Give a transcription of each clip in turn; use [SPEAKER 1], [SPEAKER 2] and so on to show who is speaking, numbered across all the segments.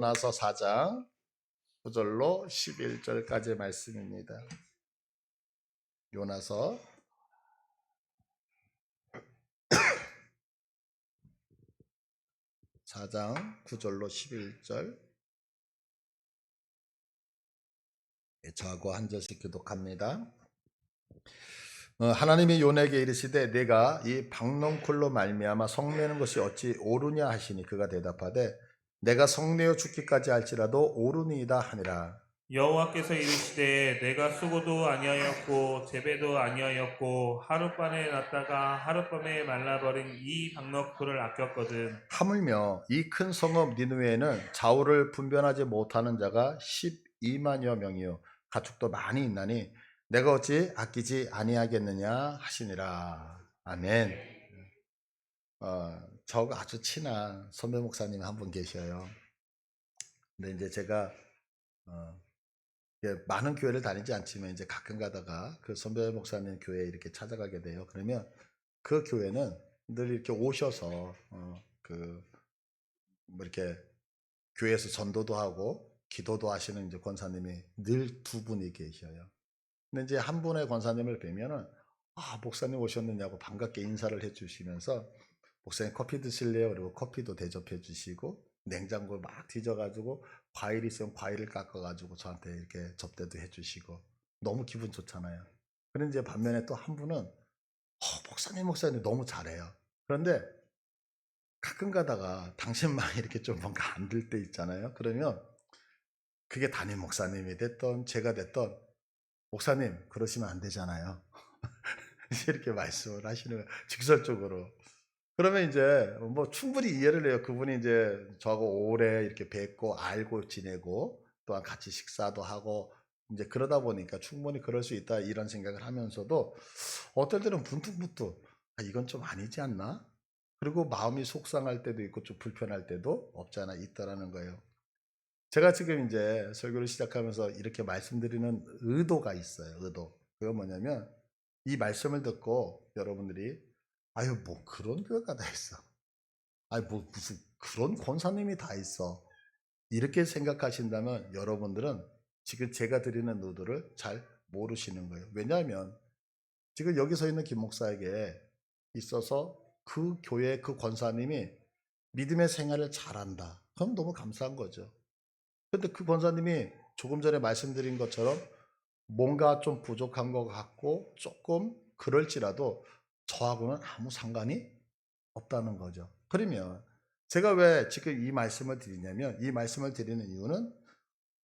[SPEAKER 1] 요나서 4장 9절로 11절까지 말씀입니다. 요나서 4장 9절로 11절. 저하고 한 절씩 교독합니다. 하나님이 요나에게 이르시되 내가 이 박농쿨로 말미암아 성내는 것이 어찌 옳으냐 하시니 그가 대답하되 내가 성내어 죽기까지 할지라도 옳으니이다 하니라.
[SPEAKER 2] 여호와께서 이르시되 내가 수고도 아니하였고 재배도 아니하였고 하룻밤에 났다가 하룻밤에 말라버린 이 박너쿨을 아꼈거든.
[SPEAKER 1] 하물며 이 큰 성읍 니느웨에는 좌우를 분별하지 못하는 자가 12만여 명이요 가축도 많이 있나니 내가 어찌 아끼지 아니하겠느냐 하시니라. 아멘. 저하고 아주 친한 선배 목사님 한 분 계셔요. 근데 이제 제가 많은 교회를 다니지 않지만 이제 가끔 가다가 그 선배 목사님 교회에 이렇게 찾아가게 돼요. 그러면 그 교회는 늘 이렇게 오셔서 뭐 이렇게 교회에서 전도도 하고 기도도 하시는 이제 권사님이 늘 두 분이 계셔요. 근데 이제 한 분의 권사님을 뵈면은 목사님 오셨느냐고 반갑게 인사를 해주시면서 목사님 커피 드실래요? 그리고 커피도 대접해 주시고 냉장고를 막 뒤져가지고 과일 있으면 과일을 깎아가지고 저한테 이렇게 접대도 해주시고 너무 기분 좋잖아요. 그런데 이제 반면에 또 한 분은 목사님 너무 잘해요. 그런데 가끔 가다가 당신만 이렇게 좀 뭔가 안 들 때 있잖아요. 그러면 그게 담임 목사님이 됐던 제가 됐던 목사님 그러시면 안 되잖아요. 이렇게 말씀을 하시는 거예요. 직설적으로. 그러면 이제 뭐 충분히 이해를 해요. 그분이 이제 저하고 오래 이렇게 뵙고 알고 지내고 또한 같이 식사도 하고 이제 그러다 보니까 충분히 그럴 수 있다 이런 생각을 하면서도 어떨 때는 문득문득 이건 좀 아니지 않나? 그리고 마음이 속상할 때도 있고 좀 불편할 때도 없지 않아 있다라는 거예요. 제가 지금 이제 설교를 시작하면서 이렇게 말씀드리는 의도가 있어요. 의도. 그건 뭐냐면 이 말씀을 듣고 여러분들이 아유 뭐 그런 교회가 다 있어. 아유 뭐 무슨 그런 권사님이 다 있어. 이렇게 생각하신다면 여러분들은 지금 제가 드리는 의도를 잘 모르시는 거예요. 왜냐하면 지금 여기 서 있는 김 목사에게 있어서 그 교회 그 권사님이 믿음의 생활을 잘한다. 그럼 너무 감사한 거죠. 근데 그 권사님이 조금 전에 말씀드린 것처럼 뭔가 좀 부족한 것 같고 조금 그럴지라도 저하고는 아무 상관이 없다는 거죠. 그러면 제가 왜 지금 이 말씀을 드리냐면 이 말씀을 드리는 이유는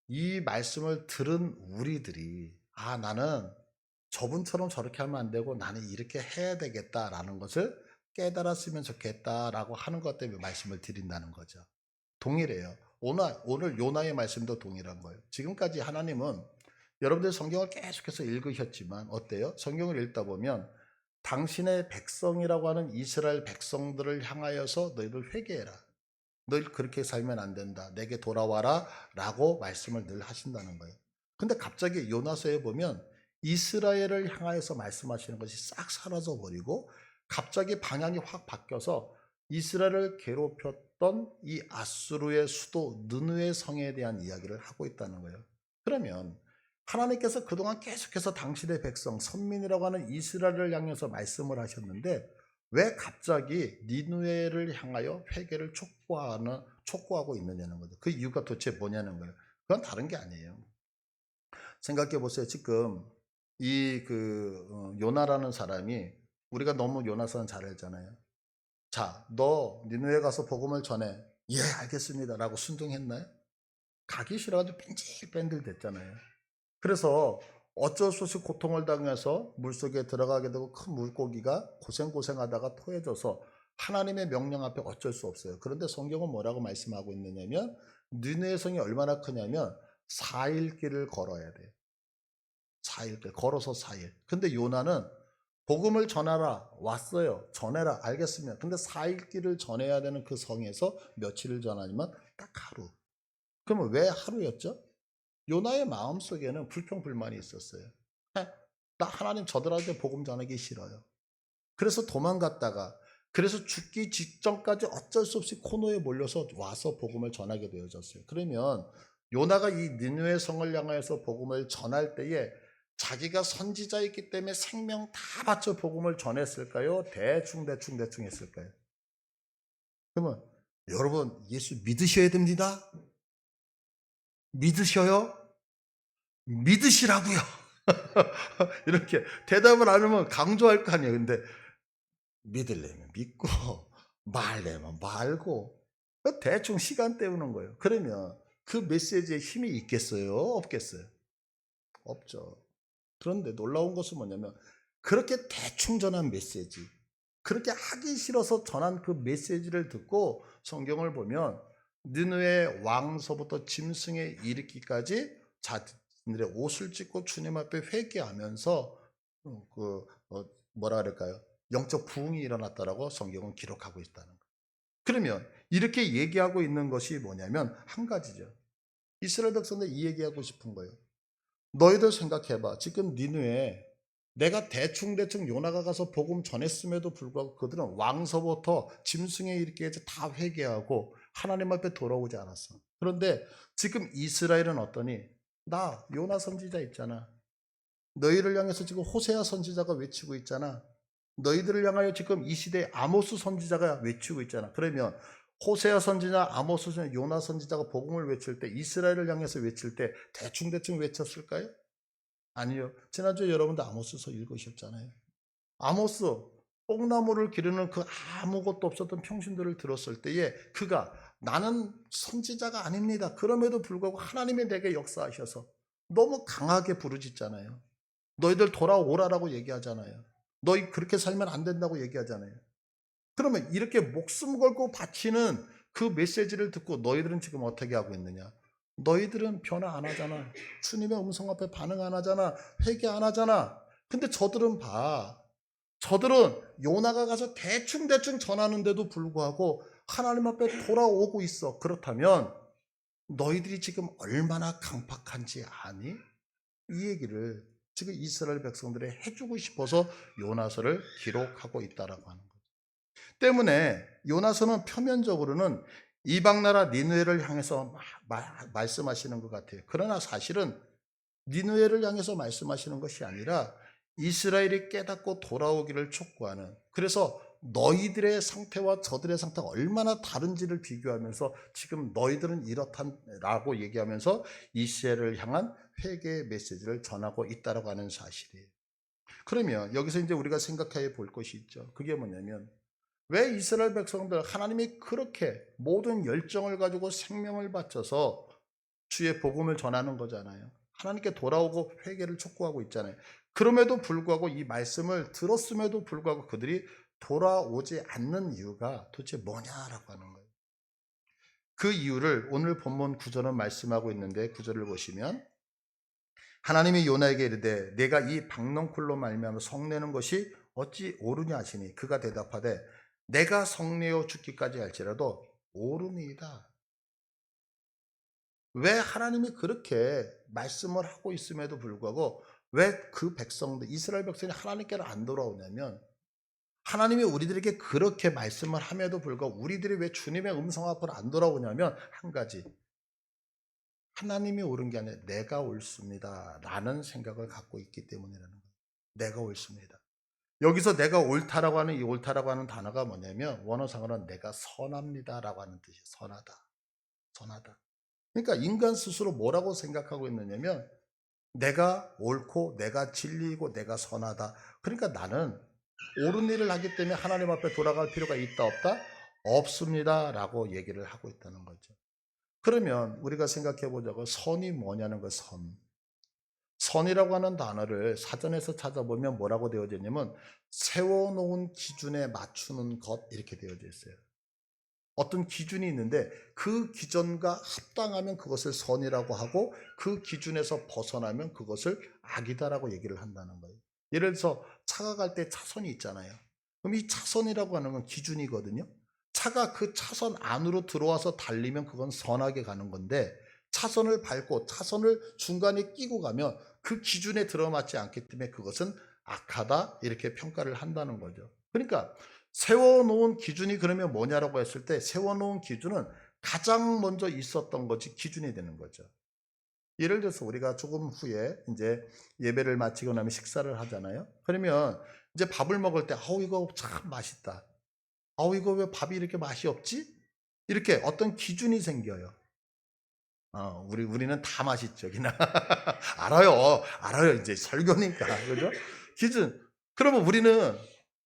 [SPEAKER 1] 이 말씀을 들은 우리들이 나는 저분처럼 저렇게 하면 안 되고 나는 이렇게 해야 되겠다라는 것을 깨달았으면 좋겠다라고 하는 것 때문에 말씀을 드린다는 거죠. 동일해요. 오늘 요나의 말씀도 동일한 거예요. 지금까지 하나님은 여러분들 성경을 계속해서 읽으셨지만 어때요? 성경을 읽다 보면 당신의 백성이라고 하는 이스라엘 백성들을 향하여서 너희들 회개해라. 너희 그렇게 살면 안 된다. 내게 돌아와라 라고 말씀을 늘 하신다는 거예요. 근데 갑자기 요나서에 보면 이스라엘을 향하여서 말씀하시는 것이 싹 사라져 버리고 갑자기 방향이 확 바뀌어서 이스라엘을 괴롭혔던 이 아수르의 수도 느느웨 성에 대한 이야기를 하고 있다는 거예요. 그러면 하나님께서 그동안 계속해서 당신의 백성, 선민이라고 하는 이스라엘을 향해서 말씀을 하셨는데 왜 갑자기 니느웨를 향하여 회개를 촉구하고 있느냐는 거죠. 그 이유가 도대체 뭐냐는 거예요. 그건 다른 게 아니에요. 생각해 보세요. 지금 요나라는 사람이 우리가 너무 요나서는 잘 알잖아요. 자, 너 니느웨 가서 복음을 전해. 예, 알겠습니다. 라고 순종했나요? 가기 싫어가지고 뺀질뺀질 됐잖아요. 그래서 어쩔 수 없이 고통을 당해서 물속에 들어가게 되고 큰 물고기가 고생하다가 토해져서 하나님의 명령 앞에 어쩔 수 없어요. 그런데 성경은 뭐라고 말씀하고 있느냐면 니느웨 성이 얼마나 크냐면 4일 길을 걸어야 돼요. 4일 길 걸어서 4일. 근데 요나는 복음을 전하라 왔어요. 전해라 알겠습니다. 근데 4일 길을 전해야 되는 그 성에서 며칠을 전하지만 딱 하루. 그러면 왜 하루였죠? 요나의 마음속에는 불평불만이 있었어요. 나 하나님 저들한테 복음 전하기 싫어요. 그래서 도망갔다가 그래서 죽기 직전까지 어쩔 수 없이 코너에 몰려서 와서 복음을 전하게 되어졌어요. 그러면 요나가 이 니느웨 성을 향하여서 복음을 전할 때에 자기가 선지자였기 때문에 생명 다 바쳐 복음을 전했을까요? 대충 했을까요? 그러면 여러분 예수 믿으셔야 됩니다. 믿으셔요? 믿으시라고요. 이렇게 대답을 안 하면 강조할 거 아니에요. 근데 믿으려면 믿고 말려면 말고 대충 시간 때우는 거예요. 그러면 그 메시지에 힘이 있겠어요? 없겠어요? 없죠. 그런데 놀라운 것은 뭐냐면 그렇게 대충 전한 메시지, 그렇게 하기 싫어서 전한 그 메시지를 듣고 성경을 보면 느느웨 왕서부터 짐승에 이르기까지 자신들의 옷을 찢고 주님 앞에 회개하면서 뭐라 그럴까요? 영적 부흥이 일어났다라고 성경은 기록하고 있다는 거예요. 그러면 이렇게 얘기하고 있는 것이 뭐냐면 한 가지죠. 이스라엘 백성들 이 얘기하고 싶은 거예요. 너희들 생각해봐. 지금 니느웨 내가 대충 요나가 가서 복음 전했음에도 불구하고 그들은 왕서부터 짐승에 이르기까지 다 회개하고 하나님 앞에 돌아오지 않았어. 그런데 지금 이스라엘은 어떠니? 나 요나 선지자 있잖아. 너희를 향해서 지금 호세아 선지자가 외치고 있잖아. 너희들을 향하여 지금 이 시대에 아모스 선지자가 외치고 있잖아. 그러면 호세아 선지자, 아모스 선지자, 요나 선지자가 복음을 외칠 때 이스라엘을 향해서 외칠 때 대충 외쳤을까요? 아니요. 지난주에 여러분도 아모스서 읽으셨잖아요. 아모스 뽕나무를 기르는 그 아무것도 없었던 평신도를 들었을 때에 그가 나는 선지자가 아닙니다. 그럼에도 불구하고 하나님이 내게 역사하셔서 너무 강하게 부르짖잖아요. 너희들 돌아오라라고 얘기하잖아요. 너희 그렇게 살면 안 된다고 얘기하잖아요. 그러면 이렇게 목숨 걸고 바치는 그 메시지를 듣고 너희들은 지금 어떻게 하고 있느냐? 너희들은 변화 안 하잖아. 주님의 음성 앞에 반응 안 하잖아. 회개 안 하잖아. 근데 저들은 봐. 저들은 요나가 가서 대충 전하는데도 불구하고 하나님 앞에 돌아오고 있어. 그렇다면 너희들이 지금 얼마나 강팍한지 아니? 이 얘기를 지금 이스라엘 백성들이 해주고 싶어서 요나서를 기록하고 있다라고 하는 거죠. 때문에 요나서는 표면적으로는 이방 나라 니느웨를 향해서 말씀하시는 것 같아요. 그러나 사실은 니느웨를 향해서 말씀하시는 것이 아니라 이스라엘이 깨닫고 돌아오기를 촉구하는, 그래서 너희들의 상태와 저들의 상태가 얼마나 다른지를 비교하면서 지금 너희들은 이렇다라고 얘기하면서 이스라엘을 향한 회개의 메시지를 전하고 있다라고 하는 사실이에요. 그러면 여기서 이제 우리가 생각해 볼 것이 있죠. 그게 뭐냐면 왜 이스라엘 백성들 하나님이 그렇게 모든 열정을 가지고 생명을 바쳐서 주의 복음을 전하는 거잖아요. 하나님께 돌아오고 회개를 촉구하고 있잖아요. 그럼에도 불구하고 이 말씀을 들었음에도 불구하고 그들이 돌아오지 않는 이유가 도대체 뭐냐라고 하는 거예요. 그 이유를 오늘 본문 9절은 말씀하고 있는데 9절을 보시면 하나님이 요나에게 이르되 내가 이 박넝쿨로 말미암아 성내는 것이 어찌 옳으냐 하시니 그가 대답하되 내가 성내어 죽기까지 할지라도 옳으니이다. 왜 하나님이 그렇게 말씀을 하고 있음에도 불구하고 왜 그 백성들, 이스라엘 백성이 하나님께로 안 돌아오냐면 하나님이 우리들에게 그렇게 말씀을 함에도 불구하고 우리들이 왜 주님의 음성 앞으로 안 돌아오냐면 한 가지, 하나님이 옳은 게 아니라 내가 옳습니다 라는 생각을 갖고 있기 때문이라는 거예요. 내가 옳습니다. 여기서 내가 옳다라고 하는 이 옳다라고 하는 단어가 뭐냐면 원어상으로는 내가 선합니다라고 하는 뜻이에요. 선하다. 그러니까 인간 스스로 뭐라고 생각하고 있느냐면 내가 옳고 내가 진리이고 내가 선하다. 그러니까 나는 옳은 일을 하기 때문에 하나님 앞에 돌아갈 필요가 있다 없다? 없습니다 라고 얘기를 하고 있다는 거죠. 그러면 우리가 생각해 보자고 선이 뭐냐는 거 선이라고 하는 단어를 사전에서 찾아보면 뭐라고 되어져 있냐면 세워놓은 기준에 맞추는 것 이렇게 되어져 있어요. 어떤 기준이 있는데 그 기준과 합당하면 그것을 선이라고 하고 그 기준에서 벗어나면 그것을 악이다라고 얘기를 한다는 거예요. 예를 들어서 차가 갈 때 차선이 있잖아요. 그럼 이 차선이라고 하는 건 기준이거든요. 차가 그 차선 안으로 들어와서 달리면 그건 선하게 가는 건데 차선을 밟고 차선을 중간에 끼고 가면 그 기준에 들어맞지 않기 때문에 그것은 악하다 이렇게 평가를 한다는 거죠. 그러니까 세워놓은 기준이 그러면 뭐냐라고 했을 때 세워놓은 기준은 가장 먼저 있었던 것이 기준이 되는 거죠. 예를 들어서 우리가 조금 후에 이제 예배를 마치고 나면 식사를 하잖아요. 그러면 이제 밥을 먹을 때 아우 이거 참 맛있다. 아우 이거 왜 밥이 이렇게 맛이 없지? 이렇게 어떤 기준이 생겨요. 우리는 다 맛있죠. 그냥 알아요. 이제 설교니까 그죠? 기준. 그러면 우리는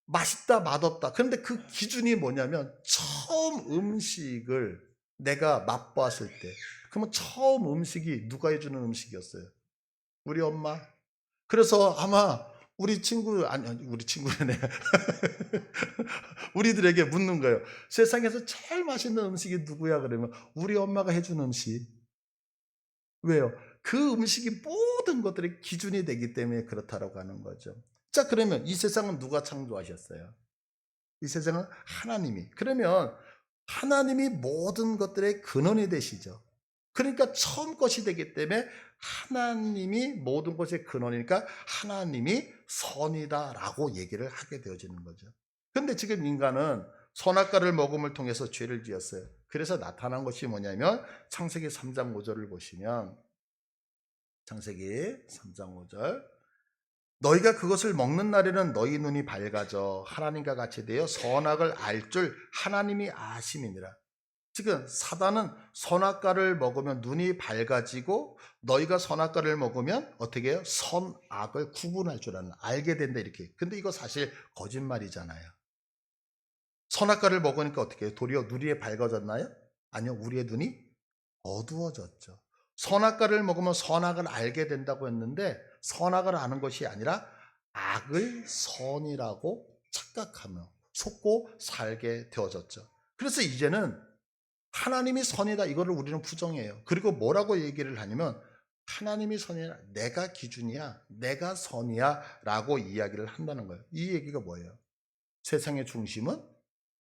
[SPEAKER 1] 맛있다, 맛없다. 그런데 그 기준이 뭐냐면 처음 음식을 내가 맛봤을 때, 그러면 처음 음식이 누가 해주는 음식이었어요? 우리 엄마. 그래서 아마 우리 친구 아니 우리 친구네 우리들에게 묻는 거예요. 세상에서 제일 맛있는 음식이 누구야? 그러면 우리 엄마가 해준 음식. 왜요? 그 음식이 모든 것들의 기준이 되기 때문에 그렇다라고 하는 거죠. 자, 그러면 이 세상은 누가 창조하셨어요? 이 세상은 하나님이. 그러면 하나님이 모든 것들의 근원이 되시죠. 그러니까 처음 것이 되기 때문에 하나님이 모든 것의 근원이니까 하나님이 선이다라고 얘기를 하게 되어지는 거죠. 근데 지금 인간은 선악과를 먹음을 통해서 죄를 지었어요. 그래서 나타난 것이 뭐냐면 창세기 3장 5절을 보시면 창세기 3장 5절 너희가 그것을 먹는 날에는 너희 눈이 밝아져 하나님과 같이 되어 선악을 알 줄 하나님이 아심이니라. 지금 사단은 선악과를 먹으면 눈이 밝아지고 너희가 선악과를 먹으면 어떻게 해요? 선악을 구분할 줄 아는 알게 된다 이렇게. 근데 이거 사실 거짓말이잖아요. 선악과를 먹으니까 어떻게 해요? 도리어 눈이 밝아졌나요? 아니요. 우리의 눈이 어두워졌죠. 선악과를 먹으면 선악을 알게 된다고 했는데 선악을 아는 것이 아니라 악을 선이라고 착각하며 속고 살게 되어졌죠. 그래서 이제는 하나님이 선이다 이거를 우리는 부정해요. 그리고 뭐라고 얘기를 하냐면 하나님이 선이야 내가 기준이야 내가 선이야 라고 이야기를 한다는 거예요. 이 얘기가 뭐예요? 세상의 중심은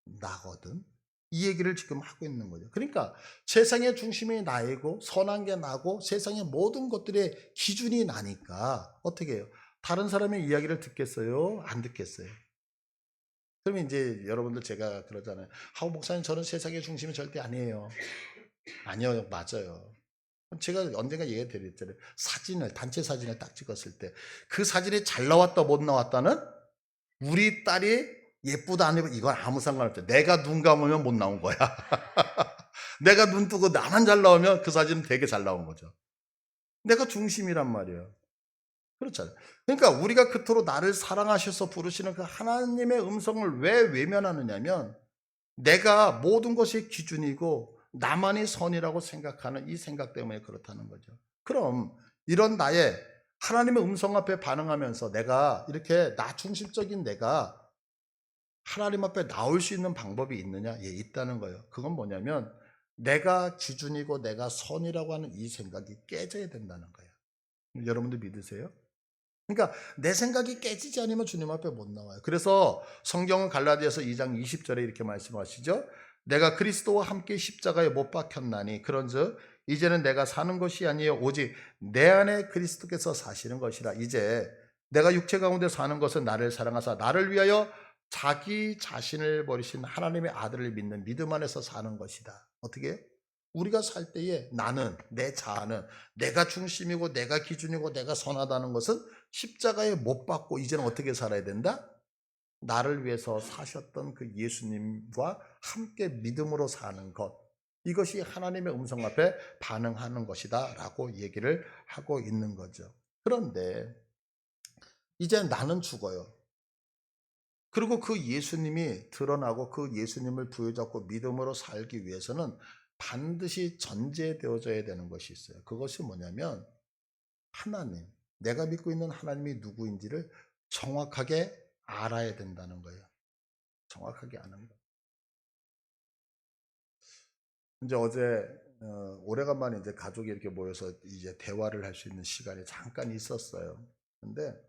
[SPEAKER 1] 나거든. 이 얘기를 지금 하고 있는 거죠. 그러니까 세상의 중심이 나이고 선한 게 나고 세상의 모든 것들의 기준이 나니까 어떻게 해요? 다른 사람의 이야기를 듣겠어요? 안 듣겠어요? 그러면 이제 여러분들 제가 그러잖아요. 하우 목사님 저는 세상의 중심이 절대 아니에요. 아니요, 맞아요. 제가 언젠가 얘기 드렸잖아요. 사진을 단체 사진을 딱 찍었을 때 그 사진이 잘 나왔다 못 나왔다는 우리 딸이 예쁘다 안 예쁘다 이건 아무 상관없죠. 내가 눈 감으면 못 나온 거야. 내가 눈 뜨고 나만 잘 나오면 그 사진은 되게 잘 나온 거죠. 내가 중심이란 말이에요. 그렇잖아요. 그러니까 우리가 그토록 나를 사랑하셔서 부르시는 그 하나님의 음성을 왜 외면하느냐면 내가 모든 것이 기준이고 나만이 선이라고 생각하는 이 생각 때문에 그렇다는 거죠. 그럼 이런 나의 하나님의 음성 앞에 반응하면서 내가 이렇게 나 중심적인 내가 하나님 앞에 나올 수 있는 방법이 있느냐? 예, 있다는 거예요. 그건 뭐냐면 내가 기준이고 내가 선이라고 하는 이 생각이 깨져야 된다는 거예요. 여러분들 믿으세요? 그러니까 내 생각이 깨지지 않으면 주님 앞에 못 나와요. 그래서 성경은 갈라디아서 2장 20절에 이렇게 말씀하시죠. 내가 그리스도와 함께 십자가에 못 박혔나니 그런즉 이제는 내가 사는 것이 아니에요 오직 내 안에 그리스도께서 사시는 것이라. 이제 내가 육체 가운데 사는 것은 나를 사랑하사 나를 위하여 자기 자신을 버리신 하나님의 아들을 믿는 믿음 안에서 사는 것이다. 어떻게? 우리가 살 때에 나는 내 자아는 내가 중심이고 내가 기준이고 내가 선하다는 것은 십자가에 못 박고 이제는 어떻게 살아야 된다? 나를 위해서 사셨던 그 예수님과 함께 믿음으로 사는 것. 이것이 하나님의 음성 앞에 반응하는 것이다 라고 얘기를 하고 있는 거죠. 그런데 이제 나는 죽어요. 그리고 그 예수님이 드러나고 그 예수님을 부여잡고 믿음으로 살기 위해서는 반드시 전제되어져야 되는 것이 있어요. 그것이 뭐냐면 하나님, 내가 믿고 있는 하나님이 누구인지를 정확하게 알아야 된다는 거예요. 정확하게 아는 거. 이제 어제 오래간만에 이제 가족이 이렇게 모여서 이제 대화를 할 수 있는 시간이 잠깐 있었어요. 근데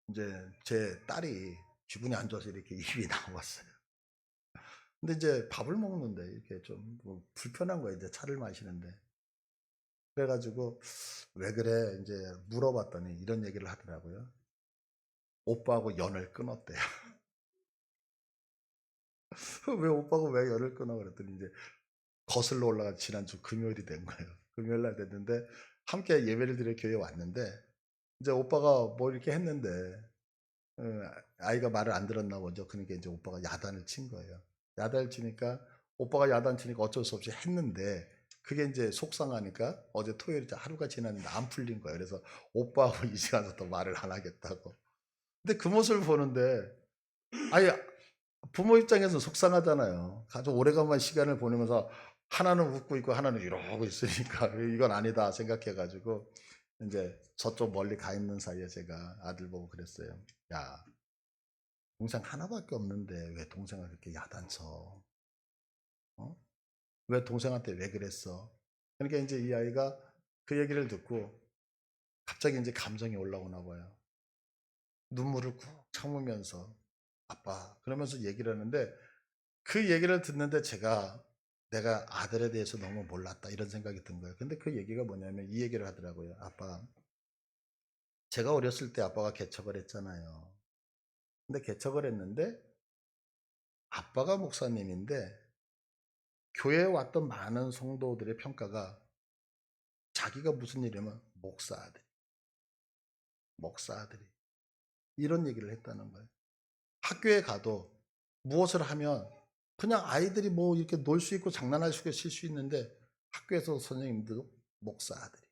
[SPEAKER 1] 이제 제 딸이 기분이 안 좋아서 이렇게 입이 나왔어요. 근데 이제 밥을 먹는데 이렇게 좀뭐 불편한 거예요. 이제 차를 마시는데. 그래가지고 왜 그래 이제 물어봤더니 이런 얘기를 하더라고요. 오빠하고 연을 끊었대요. 왜 오빠가 왜 열을 끊어 그랬더니 이제 거슬러 올라가 지난주 금요일이 된 거예요. 금요일 날 됐는데 함께 예배를 드려 교회에 왔는데 이제 오빠가 뭐 이렇게 했는데 어, 아이가 말을 안 들었나 보죠. 그러니까 이제 오빠가 야단을 친 거예요. 야단을 치니까 오빠가 야단 치니까 어쩔 수 없이 했는데 그게 이제 속상하니까 어제 토요일 하루가 지났는데 안 풀린 거예요. 그래서 오빠하고 이 시간부터 말을 안 하겠다고. 근데 그 모습을 보는데 아예 부모 입장에서 속상하잖아요. 아주 오래간만 시간을 보내면서 하나는 웃고 있고 하나는 이러고 있으니까 이건 아니다 생각해가지고 이제 저쪽 멀리 가 있는 사이에 제가 아들 보고 그랬어요. 야, 동생 하나밖에 없는데 왜 동생을 그렇게 야단쳐? 어? 왜 동생한테 왜 그랬어? 그러니까 이제 이 아이가 그 얘기를 듣고 갑자기 이제 감정이 올라오나 봐요. 눈물을 꾹 참으면서 아빠 그러면서 얘기를 하는데 그 얘기를 듣는데 내가 아들에 대해서 너무 몰랐다 이런 생각이 든 거예요. 근데 그 얘기가 뭐냐면 이 얘기를 하더라고요. 아빠, 제가 어렸을 때 아빠가 개척을 했잖아요. 근데 개척을 했는데 아빠가 목사님인데 교회에 왔던 많은 성도들의 평가가 자기가 무슨 일이면 목사 아들이 이런 얘기를 했다는 거예요. 학교에 가도 무엇을 하면 그냥 아이들이 뭐 이렇게 놀 수 있고 장난할 수 있고 쉴 수 있는데 학교에서 선생님들도 목사 아들이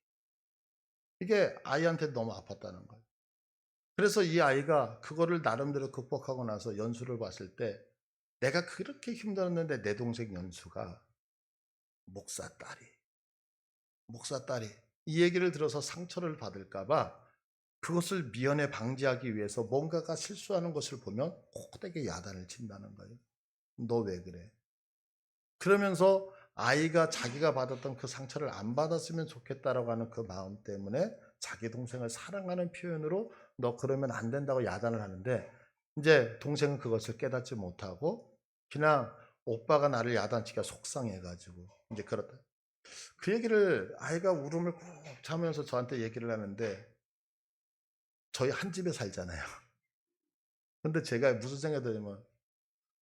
[SPEAKER 1] 이게 아이한테 너무 아팠다는 거예요. 그래서 이 아이가 그거를 나름대로 극복하고 나서 연수를 봤을 때 내가 그렇게 힘들었는데 내 동생 연수가 목사 딸이 목사 딸이 이 얘기를 들어서 상처를 받을까봐 그것을 미연에 방지하기 위해서 뭔가가 실수하는 것을 보면 호되게 야단을 친다는 거예요. 너 왜 그래? 그러면서 아이가 자기가 받았던 그 상처를 안 받았으면 좋겠다라고 하는 그 마음 때문에 자기 동생을 사랑하는 표현으로 너 그러면 안 된다고 야단을 하는데 이제 동생은 그것을 깨닫지 못하고 그냥 오빠가 나를 야단치기가 속상해가지고 이제 그렇다. 그 얘기를 아이가 울음을 꾹 참으면서 저한테 얘기를 하는데 저희 한 집에 살잖아요. 근데 제가 무슨 생각이 드냐면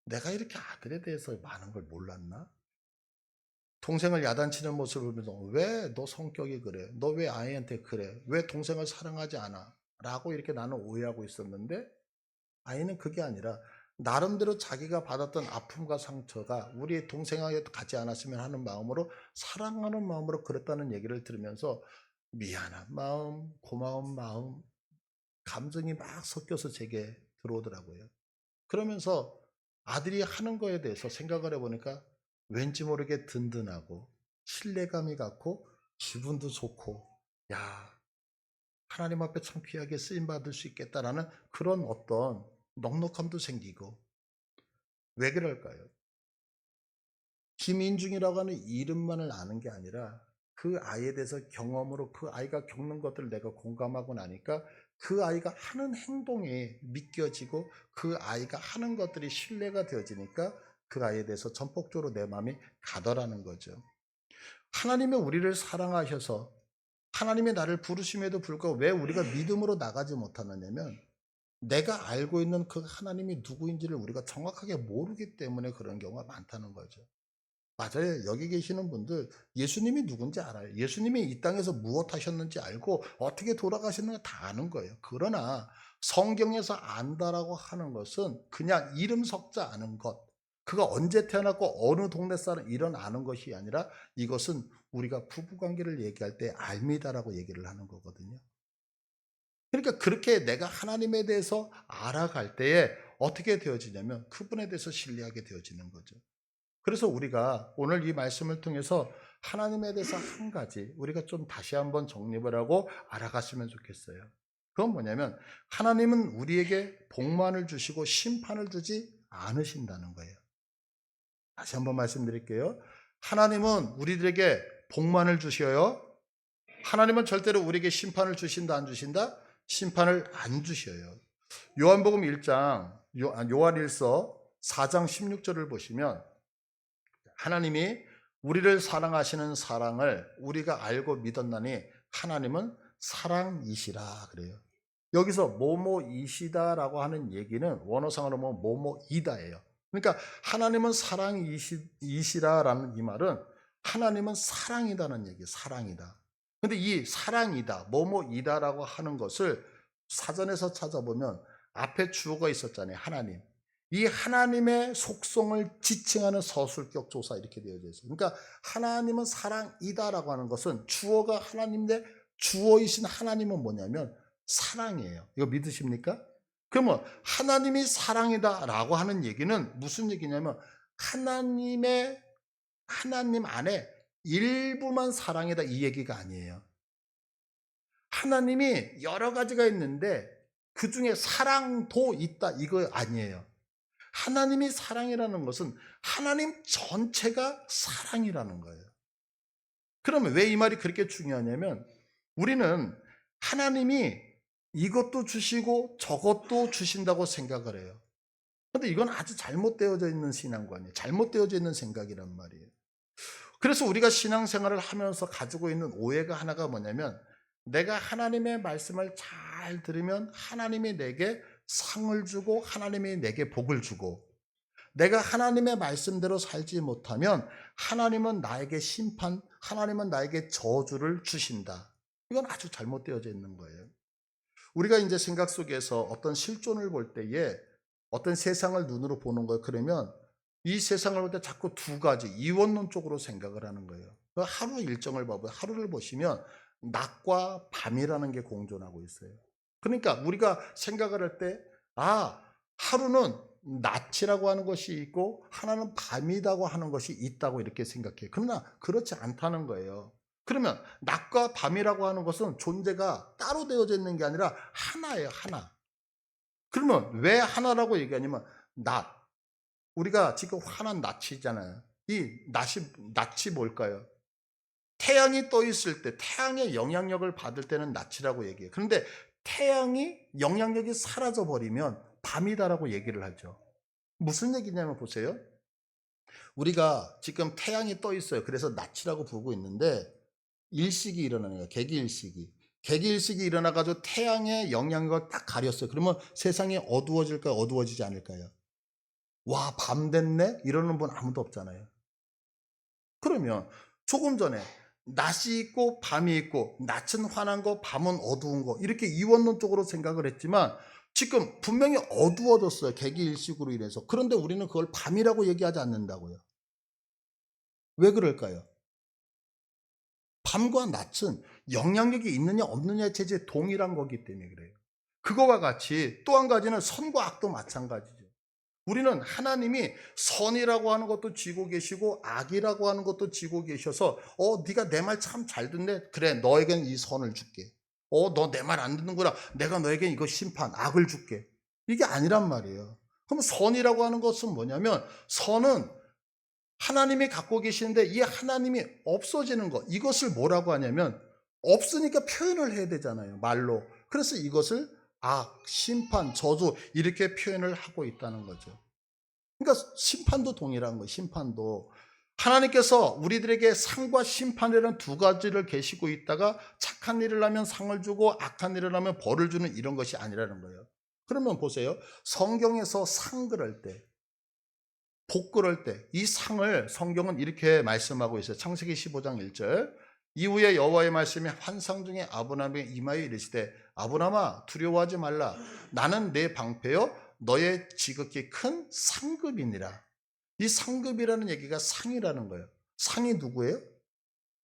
[SPEAKER 1] 내가 이렇게 아들에 대해서 많은 걸 몰랐나? 동생을 야단치는 모습을 보면서 왜 너 성격이 그래? 너 왜 아이한테 그래? 왜 동생을 사랑하지 않아? 라고 이렇게 나는 오해하고 있었는데 아이는 그게 아니라 나름대로 자기가 받았던 아픔과 상처가 우리 동생에게 가지 않았으면 하는 마음으로 사랑하는 마음으로 그랬다는 얘기를 들으면서 미안한 마음, 고마운 마음, 감정이 막 섞여서 제게 들어오더라고요. 그러면서 아들이 하는 거에 대해서 생각을 해보니까 왠지 모르게 든든하고 신뢰감이 갖고 기분도 좋고 야 하나님 앞에 참 귀하게 쓰임받을 수 있겠다라는 그런 어떤 넉넉함도 생기고 왜 그럴까요? 김인중이라고 하는 이름만을 아는 게 아니라 그 아이에 대해서 경험으로 그 아이가 겪는 것들을 내가 공감하고 나니까 그 아이가 하는 행동이 믿겨지고 그 아이가 하는 것들이 신뢰가 되어지니까 그 아이에 대해서 전폭적으로 내 마음이 가더라는 거죠. 하나님이 우리를 사랑하셔서 하나님이 나를 부르심에도 불구하고 왜 우리가 믿음으로 나가지 못하느냐면 내가 알고 있는 그 하나님이 누구인지를 우리가 정확하게 모르기 때문에 그런 경우가 많다는 거죠. 맞아요. 여기 계시는 분들 예수님이 누군지 알아요. 예수님이 이 땅에서 무엇 하셨는지 알고 어떻게 돌아가셨는지 다 아는 거예요. 그러나 성경에서 안다라고 하는 것은 그냥 이름 석자 아는 것, 그가 언제 태어났고 어느 동네 사람 이런 아는 것이 아니라 이것은 우리가 부부관계를 얘기할 때 알미다라고 얘기를 하는 거거든요. 그러니까 그렇게 내가 하나님에 대해서 알아갈 때에 어떻게 되어지냐면 그분에 대해서 신뢰하게 되어지는 거죠. 그래서 우리가 오늘 이 말씀을 통해서 하나님에 대해서 한 가지 우리가 좀 다시 한번 정립을 하고 알아갔으면 좋겠어요. 그건 뭐냐면 하나님은 우리에게 복만을 주시고 심판을 주지 않으신다는 거예요. 다시 한번 말씀드릴게요. 하나님은 우리들에게 복만을 주셔요. 하나님은 절대로 우리에게 심판을 주신다 안 주신다? 심판을 안 주셔요. 요한복음 1장 요한일서 4장 16절을 보시면 하나님이 우리를 사랑하시는 사랑을 우리가 알고 믿었나니 하나님은 사랑이시라 그래요. 여기서 뭐뭐이시다라고 하는 얘기는 원어상으로 보면 뭐뭐이다예요. 그러니까 하나님은 사랑이시라라는 이 말은 하나님은 사랑이다는 얘기예요. 사랑이다. 근데 이 사랑이다, 뭐뭐이다라고 하는 것을 사전에서 찾아보면 앞에 주어가 있었잖아요. 하나님. 이 하나님의 속성을 지칭하는 서술격 조사 이렇게 되어져 있어요. 그러니까 하나님은 사랑이다라고 하는 것은 주어가 하나님인데 주어이신 하나님은 뭐냐면 사랑이에요. 이거 믿으십니까? 그러면 하나님이 사랑이다라고 하는 얘기는 무슨 얘기냐면 하나님 안에 일부만 사랑이다 이 얘기가 아니에요. 하나님이 여러 가지가 있는데 그 중에 사랑도 있다 이거 아니에요. 하나님이 사랑이라는 것은 하나님 전체가 사랑이라는 거예요. 그러면 왜 이 말이 그렇게 중요하냐면 우리는 하나님이 이것도 주시고 저것도 주신다고 생각을 해요. 그런데 이건 아주 잘못되어져 있는 신앙관이에요. 잘못되어져 있는 생각이란 말이에요. 그래서 우리가 신앙생활을 하면서 가지고 있는 오해가 하나가 뭐냐면 내가 하나님의 말씀을 잘 들으면 하나님이 내게 상을 주고 하나님이 내게 복을 주고 내가 하나님의 말씀대로 살지 못하면 하나님은 나에게 심판, 하나님은 나에게 저주를 주신다. 이건 아주 잘못되어져 있는 거예요. 우리가 이제 생각 속에서 어떤 실존을 볼 때에 어떤 세상을 눈으로 보는 거예요. 그러면 이 세상을 볼 때 자꾸 두 가지 이원론 쪽으로 생각을 하는 거예요. 하루 일정을 봐봐요. 하루를 보시면 낮과 밤이라는 게 공존하고 있어요. 그러니까 우리가 생각을 할 때 하루는 낮이라고 하는 것이 있고 하나는 밤이라고 하는 것이 있다고 이렇게 생각해요. 그러나 그렇지 않다는 거예요. 그러면 낮과 밤이라고 하는 것은 존재가 따로 되어져 있는 게 아니라 하나예요. 하나. 그러면 왜 하나라고 얘기하냐면 낮. 우리가 지금 환한 낮이잖아요. 이 낮이 뭘까요? 태양이 떠 있을 때 태양의 영향력을 받을 때는 낮이라고 얘기해요. 그런데 태양이 영향력이 사라져 버리면 밤이다라고 얘기를 하죠. 무슨 얘기냐면 보세요. 우리가 지금 태양이 떠 있어요. 그래서 낮이라고 부르고 있는데 일식이 일어나는 거예요. 개기일식이. 개기일식이 일어나가지고 태양의 영향력을 딱 가렸어요. 그러면 세상이 어두워질까요? 어두워지지 않을까요? 와, 밤 됐네? 이러는 분 아무도 없잖아요. 그러면 조금 전에 낮이 있고 밤이 있고 낮은 환한 거, 밤은 어두운 거 이렇게 이원론적으로 생각을 했지만 지금 분명히 어두워졌어요. 개기일식으로 인해서. 그런데 우리는 그걸 밤이라고 얘기하지 않는다고요. 왜 그럴까요? 밤과 낮은 영향력이 있느냐 없느냐의 체제에 동일한 거기 때문에 그래요. 그거와 같이 또 한 가지는 선과 악도 마찬가지죠. 우리는 하나님이 선이라고 하는 것도 쥐고 계시고 악이라고 하는 것도 쥐고 계셔서 네가 내 말 참 잘 듣네. 그래, 너에겐 이 선을 줄게. 너 내 말 안 듣는구나. 내가 너에겐 이거 심판, 악을 줄게. 이게 아니란 말이에요. 그럼 선이라고 하는 것은 뭐냐면 선은 하나님이 갖고 계시는데 이 하나님이 없어지는 것. 이것을 뭐라고 하냐면 없으니까 표현을 해야 되잖아요. 말로. 그래서 이것을 악, 심판, 저주 이렇게 표현을 하고 있다는 거죠. 그러니까 심판도 동일한 거예요. 심판도. 하나님께서 우리들에게 상과 심판이라는 두 가지를 계시고 있다가 착한 일을 하면 상을 주고 악한 일을 하면 벌을 주는 이런 것이 아니라는 거예요. 그러면 보세요. 성경에서 상 그럴 때, 복 그럴 때 이 상을 성경은 이렇게 말씀하고 있어요. 창세기 15장 1절. 이후에 여호와의 말씀이 환상 중에 아브라함에게 임하여 이르시되 아브라함아 두려워하지 말라. 나는 내 방패요 너의 지극히 큰 상급이니라. 이 상급이라는 얘기가 상이라는 거예요. 상이 누구예요?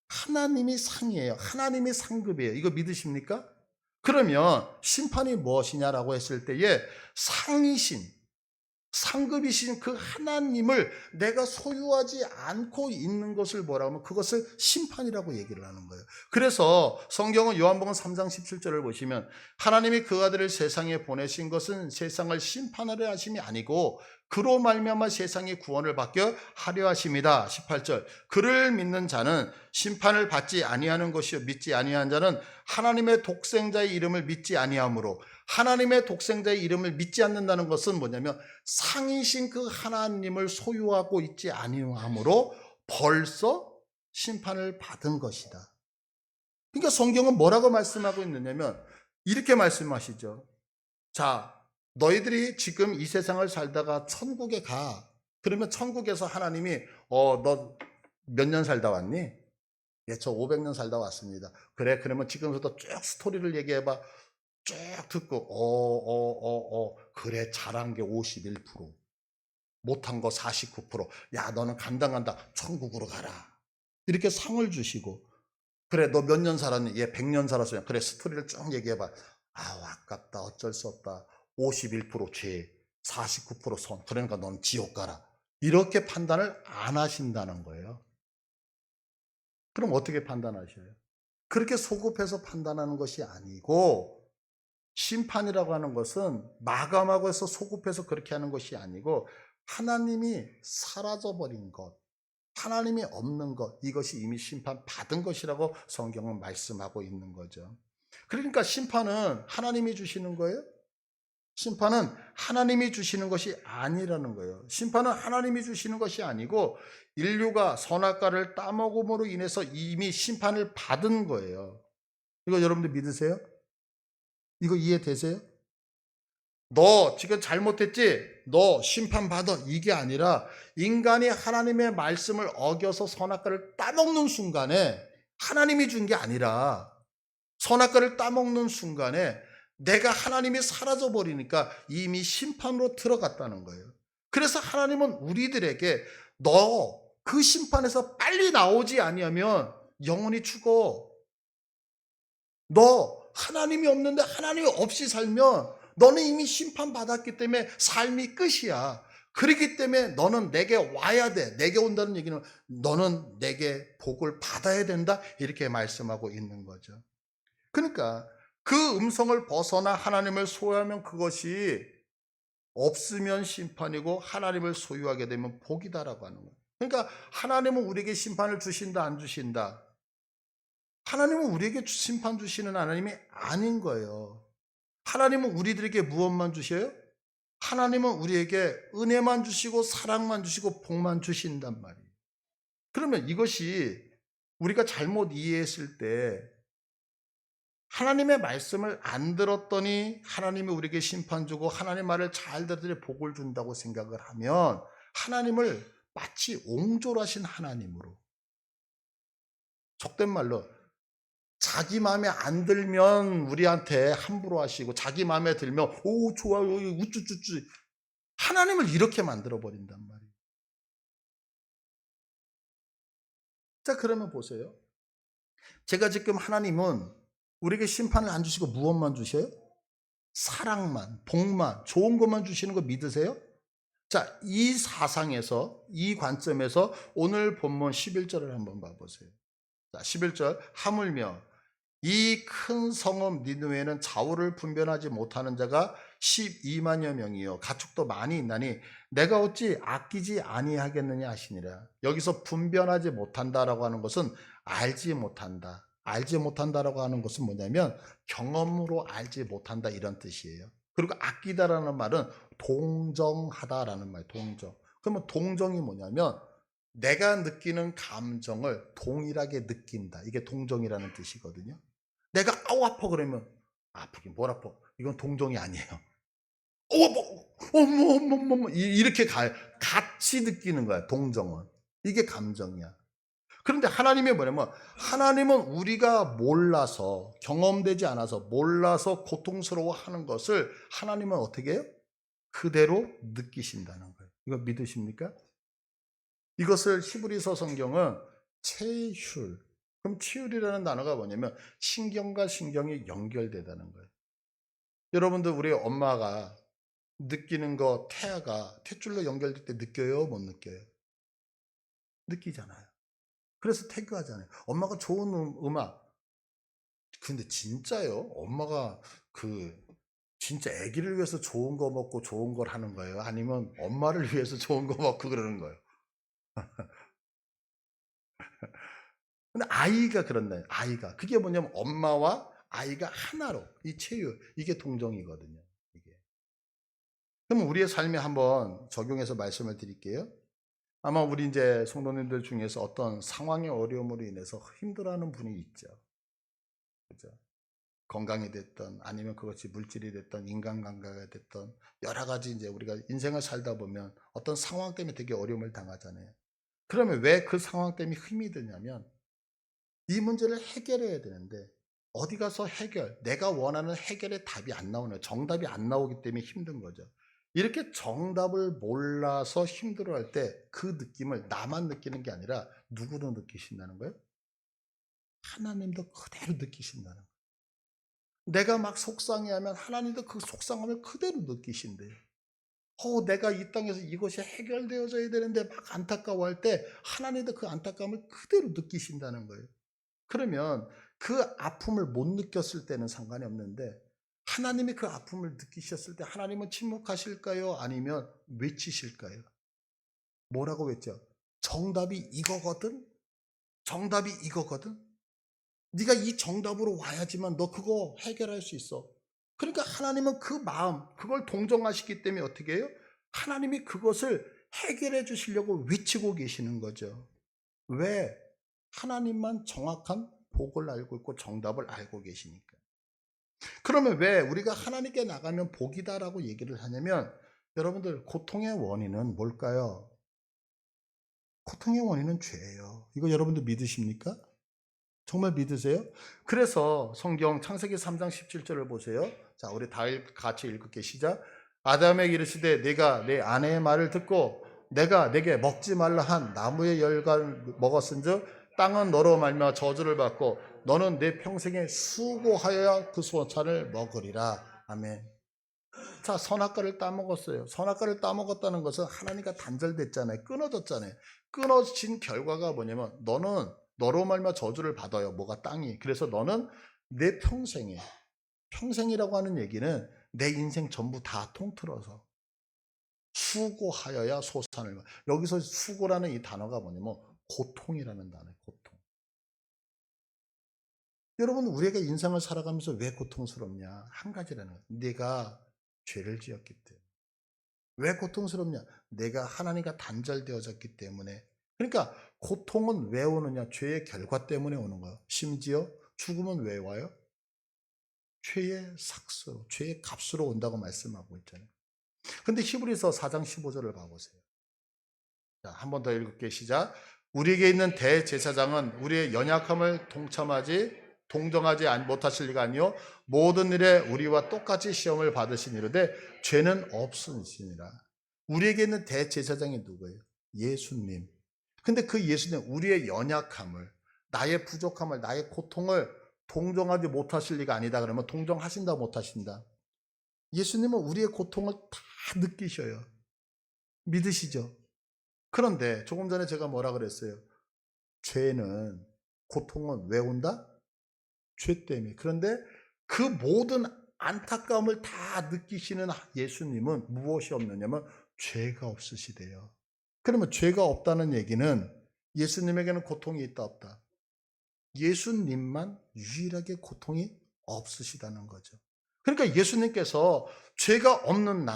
[SPEAKER 1] 하나님이 상이에요. 하나님이 상급이에요. 이거 믿으십니까? 그러면 심판이 무엇이냐라고 했을 때에 상이신 상급이신 그 하나님을 내가 소유하지 않고 있는 것을 뭐라고 하면 그것을 심판이라고 얘기를 하는 거예요. 그래서 성경은 요한복음 3장 17절을 보시면 하나님이 그 아들을 세상에 보내신 것은 세상을 심판하려 하심이 아니고 그로 말미암아 세상의 구원을 받게 하려 하심이다. 18절. 그를 믿는 자는 심판을 받지 아니하는 것이요 믿지 아니한 자는 하나님의 독생자의 이름을 믿지 아니하므로. 하나님의 독생자의 이름을 믿지 않는다는 것은 뭐냐면 상이신 그 하나님을 소유하고 있지 아니하므로 벌써 심판을 받은 것이다. 그러니까 성경은 뭐라고 말씀하고 있느냐면 이렇게 말씀하시죠. 자, 너희들이 지금 이 세상을 살다가 천국에 가. 그러면 천국에서 하나님이 너 몇 년 살다 왔니? 예, 저 500년 살다 왔습니다. 그래, 그러면 지금부터 쭉 스토리를 얘기해봐. 쭉 듣고 그래, 잘한 게 51%, 못한 거 49%. 야, 너는 간다. 천국으로 가라. 이렇게 상을 주시고, 그래, 너 몇 년 살았니? 얘 100년 살았어요. 그래, 스토리를 쭉 얘기해봐. 아우, 아깝다. 어쩔 수 없다. 51% 죄, 49% 선. 그러니까 넌 지옥 가라. 이렇게 판단을 안 하신다는 거예요. 그럼 어떻게 판단하셔요? 그렇게 소급해서 판단하는 것이 아니고, 심판이라고 하는 것은 마감하고 해서 소급해서 그렇게 하는 것이 아니고, 하나님이 사라져버린 것, 하나님이 없는 것, 이것이 이미 심판받은 것이라고 성경은 말씀하고 있는 거죠. 그러니까 심판은 하나님이 주시는 거예요? 심판은 하나님이 주시는 것이 아니라는 거예요. 심판은 하나님이 주시는 것이 아니고 인류가 선악과를 따먹음으로 인해서 이미 심판을 받은 거예요. 이거 여러분들 믿으세요? 이거 이해되세요? 너 지금 잘못했지? 너 심판받아. 이게 아니라 인간이 하나님의 말씀을 어겨서 선악과를 따먹는 순간에 하나님이 준 게 아니라 선악과를 따먹는 순간에 내가 하나님이 사라져 버리니까 이미 심판으로 들어갔다는 거예요. 그래서 하나님은 우리들에게 너 그 심판에서 빨리 나오지 아니하면 영원히 죽어. 너 하나님이 없는데 하나님이 없이 살면 너는 이미 심판받았기 때문에 삶이 끝이야. 그렇기 때문에 너는 내게 와야 돼. 내게 온다는 얘기는 너는 내게 복을 받아야 된다. 이렇게 말씀하고 있는 거죠. 그러니까 그 음성을 벗어나 하나님을 소유하면 그것이 없으면 심판이고 하나님을 소유하게 되면 복이다라고 하는 거예요. 그러니까 하나님은 우리에게 심판을 주신다 안 주신다? 하나님은 우리에게 심판 주시는 하나님이 아닌 거예요. 하나님은 우리들에게 무엇만 주셔요? 하나님은 우리에게 은혜만 주시고 사랑만 주시고 복만 주신단 말이에요. 그러면 이것이 우리가 잘못 이해했을 때 하나님의 말씀을 안 들었더니 하나님이 우리에게 심판 주고 하나님 말을 잘 들었더니 복을 준다고 생각을 하면 하나님을 마치 옹졸하신 하나님으로, 속된 말로 자기 마음에 안 들면 우리한테 함부로 하시고 자기 마음에 들면 오 좋아요 우쭈쭈쭈 하나님을 이렇게 만들어 버린단 말이에요. 자, 그러면 보세요. 제가 지금 하나님은 우리에게 심판을 안 주시고 무엇만 주셔요? 사랑만, 복만, 좋은 것만 주시는 거 믿으세요? 자, 이 사상에서, 이 관점에서 오늘 본문 11절을 한번 봐보세요. 자, 11절, 하물며 이 큰 성읍 니느웨는 좌우를 분별하지 못하는 자가 12만여 명이요 가축도 많이 있나니 내가 어찌 아끼지 아니하겠느냐 하시니라. 여기서 분별하지 못한다라고 하는 것은 알지 못한다. 알지 못한다라고 하는 것은 뭐냐면 경험으로 알지 못한다 이런 뜻이에요. 그리고 아끼다라는 말은 동정하다라는 말, 동정. 그러면 동정이 뭐냐면 내가 느끼는 감정을 동일하게 느낀다. 이게 동정이라는 뜻이거든요. 내가 아우 아파 그러면 아프긴 뭘 아파. 이건 동정이 아니에요. 어머 이렇게 같이 느끼는 거야. 동정은. 이게 감정이야. 그런데 하나님이 뭐냐면 하나님은 우리가 몰라서 경험되지 않아서 몰라서 고통스러워하는 것을 하나님은 어떻게 해요? 그대로 느끼신다는 거예요. 이거 믿으십니까? 이것을 히브리서 성경은 체휼. 그럼 치율이라는 단어가 뭐냐면 신경과 신경이 연결되다는 거예요. 여러분들 우리 엄마가 느끼는 거 태아가 탯줄로 연결될 때 느껴요? 못 느껴요? 느끼잖아요. 그래서 태교하잖아요. 엄마가 좋은 음악. 근데 진짜요? 엄마가 진짜 아기를 위해서 좋은 거 먹고 좋은 걸 하는 거예요? 아니면 엄마를 위해서 좋은 거 먹고 그러는 거예요? 근데 아이가 그런다. 아이가. 그게 뭐냐면 엄마와 아이가 하나로 이 체유 이게 동정이거든요. 이게. 그럼 우리의 삶에 한번 적용해서 말씀을 드릴게요. 아마 우리 이제 성도님들 중에서 어떤 상황의 어려움으로 인해서 힘들어하는 분이 있죠. 그죠? 건강이 됐던 아니면 그것이 물질이 됐던 인간관계가 됐던 여러 가지 이제 우리가 인생을 살다 보면 어떤 상황 때문에 되게 어려움을 당하잖아요. 그러면 왜 그 상황 때문에 힘이 드냐면 이 문제를 해결해야 되는데 어디 가서 내가 원하는 해결의 답이 안 나오는, 정답이 안 나오기 때문에 힘든 거죠. 이렇게 정답을 몰라서 힘들어할 때 그 느낌을 나만 느끼는 게 아니라 누구도 느끼신다는 거예요? 하나님도 그대로 느끼신다는 거예요. 내가 막 속상해하면 하나님도 그 속상함을 그대로 느끼신대요. 내가 이 땅에서 이것이 해결되어져야 되는데 막 안타까워할 때 하나님도 그 안타까움을 그대로 느끼신다는 거예요. 그러면 그 아픔을 못 느꼈을 때는 상관이 없는데 하나님이 그 아픔을 느끼셨을 때 하나님은 침묵하실까요? 아니면 외치실까요? 뭐라고 외쳐? 정답이 이거거든? 정답이 이거거든? 네가 이 정답으로 와야지만 너 그거 해결할 수 있어. 그러니까 하나님은 그 마음, 그걸 동정하시기 때문에 어떻게 해요? 하나님이 그것을 해결해 주시려고 외치고 계시는 거죠. 왜? 하나님만 정확한 복을 알고 있고 정답을 알고 계시니까. 그러면 왜 우리가 하나님께 나가면 복이다라고 얘기를 하냐면 여러분들 고통의 원인은 뭘까요? 고통의 원인은 죄예요. 이거 여러분들 믿으십니까? 정말 믿으세요? 그래서 성경 창세기 3장 17절을 보세요. 자, 우리 다 같이 읽을게. 시작. 아담에게 이르시되 네가 내 아내의 말을 듣고 내가 내게 먹지 말라 한 나무의 열과를 먹었은즉 땅은 너로 말미암아 저주를 받고 너는 내 평생에 수고하여야 그 소산을 먹으리라. 아멘. 자, 선악과를 따먹었어요. 선악과를 따먹었다는 것은 하나님과 단절됐잖아요. 끊어졌잖아요. 끊어진 결과가 뭐냐면 너는 너로 말미암아 저주를 받아요. 뭐가 땅이. 그래서 너는 내 평생에, 평생이라고 하는 얘기는 내 인생 전부 다 통틀어서 수고하여야 소산을. 여기서 수고라는 이 단어가 뭐냐면 고통이라는 단어예요. 고통. 여러분, 우리가 인생을 살아가면서 왜 고통스럽냐? 한 가지라는 거예요. 네가 죄를 지었기 때문에. 왜 고통스럽냐? 내가 하나님과 단절되어졌기 때문에. 그러니까 고통은 왜 오느냐? 죄의 결과 때문에 오는 거예요. 심지어 죽음은 왜 와요? 죄의 삭스로, 죄의 값으로 온다고 말씀하고 있잖아요. 근데 히브리서 4장 15절을 봐보세요. 자, 한 번 더 읽을게요. 시작. 우리에게 있는 대제사장은 우리의 연약함을 동정하지 못하실 리가 아니요 모든 일에 우리와 똑같이 시험을 받으시니로되 죄는 없으시니라. 우리에게 있는 대제사장이 누구예요? 예수님. 근데 그 예수님 우리의 연약함을, 나의 부족함을, 나의 고통을 동정하지 못하실 리가 아니다. 그러면 동정하신다 못하신다? 예수님은 우리의 고통을 다 느끼셔요. 믿으시죠? 그런데 조금 전에 제가 뭐라 그랬어요? 죄는, 고통은 왜 온다? 죄 때문에. 그런데 그 모든 안타까움을 다 느끼시는 예수님은 무엇이 없느냐면 죄가 없으시대요. 그러면 죄가 없다는 얘기는 예수님에게는 고통이 있다 없다? 예수님만 유일하게 고통이 없으시다는 거죠. 그러니까 예수님께서 죄가 없는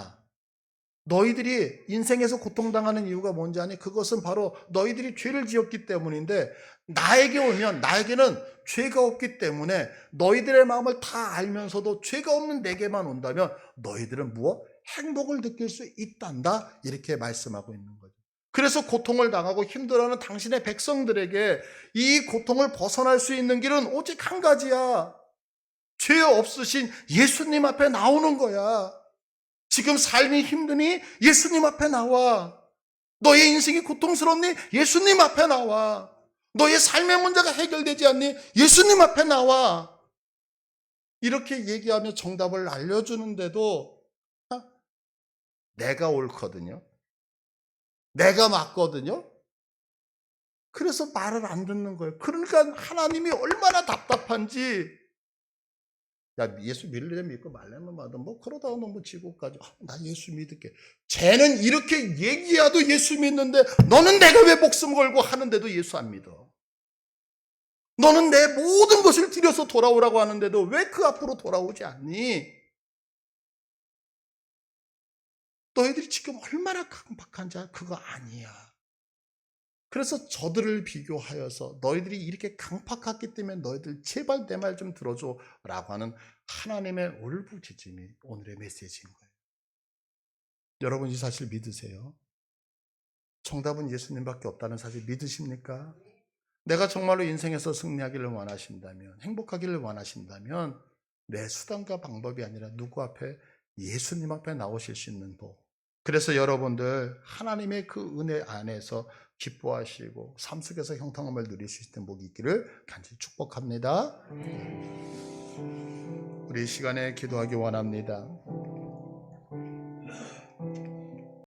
[SPEAKER 1] 너희들이 인생에서 고통당하는 이유가 뭔지 아니? 그것은 바로 너희들이 죄를 지었기 때문인데 나에게 오면 나에게는 죄가 없기 때문에 너희들의 마음을 다 알면서도 죄가 없는 내게만 온다면 너희들은 무엇? 행복을 느낄 수 있단다. 이렇게 말씀하고 있는 거죠. 그래서 고통을 당하고 힘들어하는 당신의 백성들에게 이 고통을 벗어날 수 있는 길은 오직 한 가지야. 죄 없으신 예수님 앞에 나오는 거야. 지금 삶이 힘드니 예수님 앞에 나와. 너의 인생이 고통스럽니 예수님 앞에 나와. 너의 삶의 문제가 해결되지 않니 예수님 앞에 나와. 이렇게 얘기하며 정답을 알려주는데도 내가 옳거든요. 내가 맞거든요. 그래서 말을 안 듣는 거예요. 그러니까 하나님이 얼마나 답답한지. 야, 예수 믿으려면 믿고 말려면 받아. 그러다가 너무 지고까지. 나 예수 믿을게. 쟤는 이렇게 얘기해도 예수 믿는데 너는 내가 왜 목숨 걸고 하는데도 예수 안 믿어. 너는 내 모든 것을 들여서 돌아오라고 하는데도 왜 그 앞으로 돌아오지 않니? 너희들이 지금 얼마나 강박한지 그거 아니야. 그래서 저들을 비교하여서 너희들이 이렇게 강팍했기 때문에 너희들 제발 내 말 좀 들어줘 라고 하는 하나님의 울부짖음이 오늘의 메시지인 거예요. 여러분 이 사실 믿으세요? 정답은 예수님밖에 없다는 사실 믿으십니까? 내가 정말로 인생에서 승리하기를 원하신다면, 행복하기를 원하신다면 내 수단과 방법이 아니라 누구 앞에? 예수님 앞에 나오실 수 있는 복. 그래서 여러분들 하나님의 그 은혜 안에서 기뻐하시고 삶 속에서 형통함을 누릴 수 있는 복이 있기를 간절히 축복합니다. 우리 이 시간에 기도하기 원합니다.